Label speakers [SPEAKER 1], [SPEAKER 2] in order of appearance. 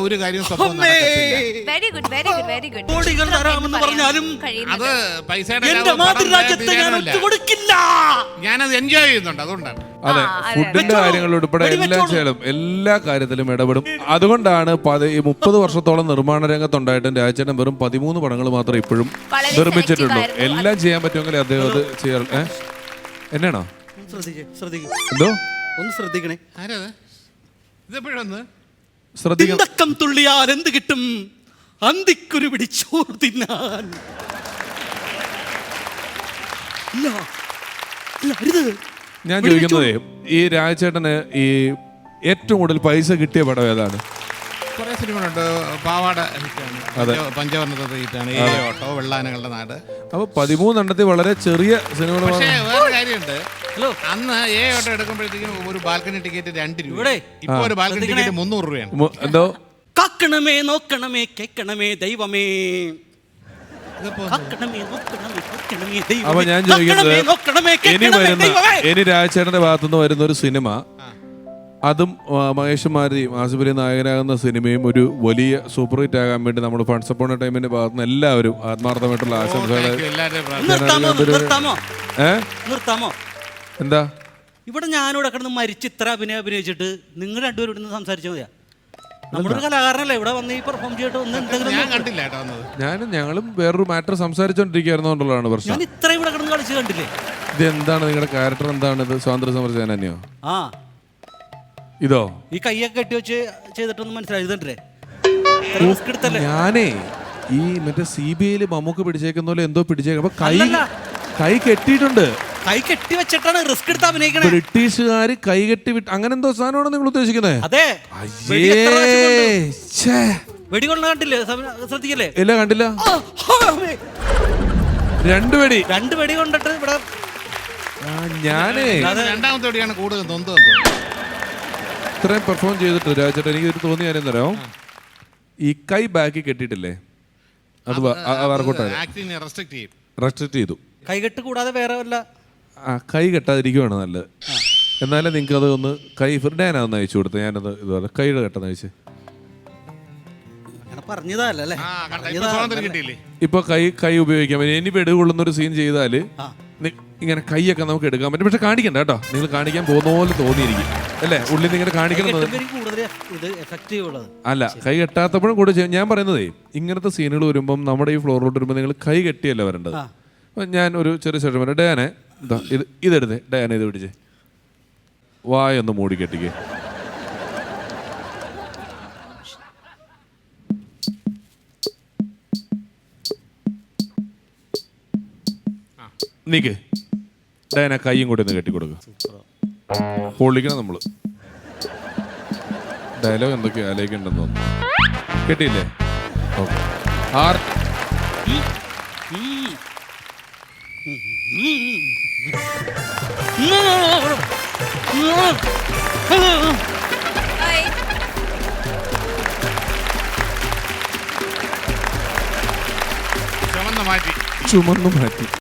[SPEAKER 1] ഒരു കാര്യം
[SPEAKER 2] very good very good very good.
[SPEAKER 3] കോടികൾ തരാമെന്ന് പറഞ്ഞാലും
[SPEAKER 1] അത് പൈസയുടെ
[SPEAKER 3] എന്റെ മാതൃരാജ്യത്തെ ഞാൻ ഒറ്റുകൊടുക്കില്ല.
[SPEAKER 1] ഞാനത് എൻജോയ് ചെയ്യുന്നുണ്ട്, അതുകൊണ്ടാണ്.
[SPEAKER 4] അതെ, ഫുഡിന്റെ കാര്യങ്ങൾ ഉൾപ്പെടെ എല്ലാം ചെയ്യലും, എല്ലാ കാര്യത്തിലും ഇടപെടും. അതുകൊണ്ടാണ് 30 വർഷത്തോളം നിർമ്മാണ രംഗത്തുണ്ടായിട്ടും രാജേട്ടൻ വെറും 13 പടങ്ങൾ മാത്രമേ ഇപ്പോഴും നിർമ്മിച്ചിട്ടുള്ളൂ. എല്ലാം ചെയ്യാൻ പറ്റുമെങ്കിൽ അദ്ദേഹം അത് ചെയ്യാറ്. എന്നാണോ എന്തോ
[SPEAKER 3] ഒന്ന് ശ്രദ്ധിക്കണേ.
[SPEAKER 1] ഇതെപ്പോഴൊന്ന്
[SPEAKER 3] തിണ്ടക്കം തുള്ളിയാൽ എന്ത് കിട്ടും? അന്തിക്കുരു പിടിച്ചോർ തിന്നാൻ.
[SPEAKER 4] ഞാൻ ചോദിക്കുന്നതേ, ഈ രാജേട്ടന് ഈ ഏറ്റവും കൂടുതൽ പൈസ കിട്ടിയ പടം ഏതാണ്?
[SPEAKER 1] കുറെ സിനിമകളുണ്ട്. പാവാട ഹിറ്റാണ്, പഞ്ചവർണ്ണ ഹിറ്റാണ്, ഓട്ടോ, വെള്ളാനകളുടെ നാട്.
[SPEAKER 4] അപ്പൊ 13 എണ്ണത്തിൽ വളരെ ചെറിയ സിനിമകൾ.
[SPEAKER 1] പക്ഷേ വേറെ കാര്യമുണ്ട്, അന്ന് ഓട്ടോ എടുക്കുമ്പോഴത്തേക്കും ഒരു ബാൽക്കണി ടിക്കറ്റ് 2 രൂപ. ഇപ്പൊ ഒരു ബാൽക്കണി ടിക്കറ്റ് 300 രൂപയാണ്.
[SPEAKER 4] എന്തോ
[SPEAKER 3] കാക്കണമേ നോക്കണമേ കേക്കണമേ ദൈവമേ.
[SPEAKER 4] അപ്പൊ ഞാൻ ചോദിക്കുന്നത്, ഇനി രാജേട്ടന്റെ ഭാഗത്തുനിന്ന് വരുന്ന ഒരു സിനിമ, അതും മഹേഷ് മാരുതി ആസിഫലി നായകനാകുന്ന സിനിമയും ഒരു വലിയ സൂപ്പർ ഹിറ്റ് ആകാൻ വേണ്ടി നമ്മൾ ഫണ്ട്സ് അപ്പോൺ ടൈമിന്റെ ഭാഗത്തുനിന്ന് എല്ലാവരും ആത്മാർത്ഥമായിട്ടുള്ള ആശംസകൾ. എന്താ
[SPEAKER 3] ഇവിടെ ഞാനിവിടെ കിടന്ന് മരിച്ച് ഇത്ര അഭിനയിച്ചിട്ട് നിങ്ങൾ രണ്ടുപേരും ഇവിടെ നിന്ന് സംസാരിച്ചാൽ മതിയാ? നമ്മുടെ കലാകാരനല്ലേ ഇവിടെ വന്ന് ഈ പെർഫോം ചെയ്തിട്ട് ഒന്ന് എന്തെങ്കിലും.
[SPEAKER 4] ഞങ്ങളും വേറൊരു മാറ്റർ സംസാരിച്ചോണ്ടിരിക്കുന്നുള്ളതാണ് പ്രശ്നം.
[SPEAKER 3] ഞാൻ ഇത്രയും ഇവിടെ കിടന്ന് കളിച്ച് കണ്ടില്ലേ?
[SPEAKER 4] ഇത് എന്താണ് നിങ്ങളുടെ ക്യാരക്ടർ? എന്താണ് ഇത്? സ്വാതന്ത്ര്യ സമര സേനാനിയോ?
[SPEAKER 3] ആ,
[SPEAKER 4] ഇതോ
[SPEAKER 3] ഈ കൈയൊക്കെ കെട്ടി വെച്ച് ചെയ്തിട്ടൊന്നും മനസ്സിലായി.
[SPEAKER 4] ഞാനേ ഈ മറ്റേ CBI മമ്മൂക്ക് പിടിച്ചേക്കുന്ന പോലെ എന്തോ പിടിച്ചേക്കും. അപ്പൊ കൈ കെട്ടിയിട്ടുണ്ട്.
[SPEAKER 3] കൈ കെട്ടി വെച്ചിട്ടാണ് റിസ്ക് എടുത്ത് അഭിനയിക്കണേ.
[SPEAKER 4] ബ്രിട്ടീഷുകാര് കൈ കെട്ടി വിട്ട് അങ്ങനെ എന്തോ സാധനമാണോ നിങ്ങൾ ഉദ്ദേശിക്കുന്നത്?
[SPEAKER 3] അതെ. വെടികൊള്ള കണ്ടില്ലേ? ശ്രദ്ധിക്കല്ലേ?
[SPEAKER 4] ഇല്ല, കണ്ടില്ല.
[SPEAKER 3] 2 വെടി കൊണ്ടിട്ട് ഇവിടെ
[SPEAKER 4] ഞാനേ
[SPEAKER 1] രണ്ടാമത്തെ വെടിയാണ് കൂടുതൽ നൊന്ത്.
[SPEAKER 4] ഇത്രയും പെർഫോം ചെയ്തിട്ട് രാജേട്ടൻ എനിക്ക് തോന്നിയ കാര്യം തരാം, ഈ കൈ ബാക്കി കെട്ടിയിട്ടില്ലേ, അത് റെസ്ട്രിക്ട് ചെയ്തു.
[SPEAKER 3] കൈകെട്ട് കൂടാതെ വേറെ വല്ല
[SPEAKER 4] കൈ കെട്ടാതിരിക്കുവാണ് നല്ലത്. എന്നാലും നിങ്ങൾക്ക് അത് ഒന്ന് കൈ ഫിർഡാനാന്ന് അയച്ചു കൊടുത്ത് ഞാനത് ഇതുപോലെ കൈയുടെ കെട്ടെന്ന് അയച്ച്
[SPEAKER 3] പറഞ്ഞതല്ലേ.
[SPEAKER 4] ഇപ്പൊ കൈ ഉപയോഗിക്കാൻ പറ്റും. ഇനി വെടുകൊള്ളുന്ന ഒരു സീൻ ചെയ്താല് ഇങ്ങനെ കൈയൊക്കെ നമുക്ക് എടുക്കാൻ പറ്റും. പക്ഷെ കാണിക്കണ്ട കേട്ടോ, നിങ്ങൾ കാണിക്കാൻ പോകുന്ന പോലെ തോന്നിയിരിക്കും അല്ലേ, ഉള്ളിൽ നിന്ന് ഇങ്ങനെ കാണിക്കണം. അല്ല, കൈ കെട്ടാത്തപ്പോഴും കൂടെ ചെയ്യാം. ഞാൻ പറയുന്നതേ, ഇങ്ങനത്തെ സീനുകൾ വരുമ്പം നമ്മുടെ ഈ ഫ്ലോറിലോട്ട് വരുമ്പോൾ നിങ്ങൾ കൈ കെട്ടിയല്ല വരേണ്ടത്. അപ്പം ഞാൻ ഒരു ചെറിയ ശേഷം പറയാം, ഡയാനെ ഇതെടുത്തേ, ഡയാനെ ഇത് പിടിച്ചേ, വായൊന്ന് മൂടി കെട്ടിക്കേ. നീക്ക് ഡയാന കൈയും കൂടി ഒന്ന് കെട്ടിക്കൊടുക്കുക. പൊള്ളിക്കണം നമ്മള്. ഡയലോഗ് എന്തൊക്കെയോ ആലോചിക്കണ്ടെന്ന് തോന്നുന്നു. കെട്ടിയില്ലേ? ഓക്കെ.
[SPEAKER 1] ചുമന്ന് മാറ്റി.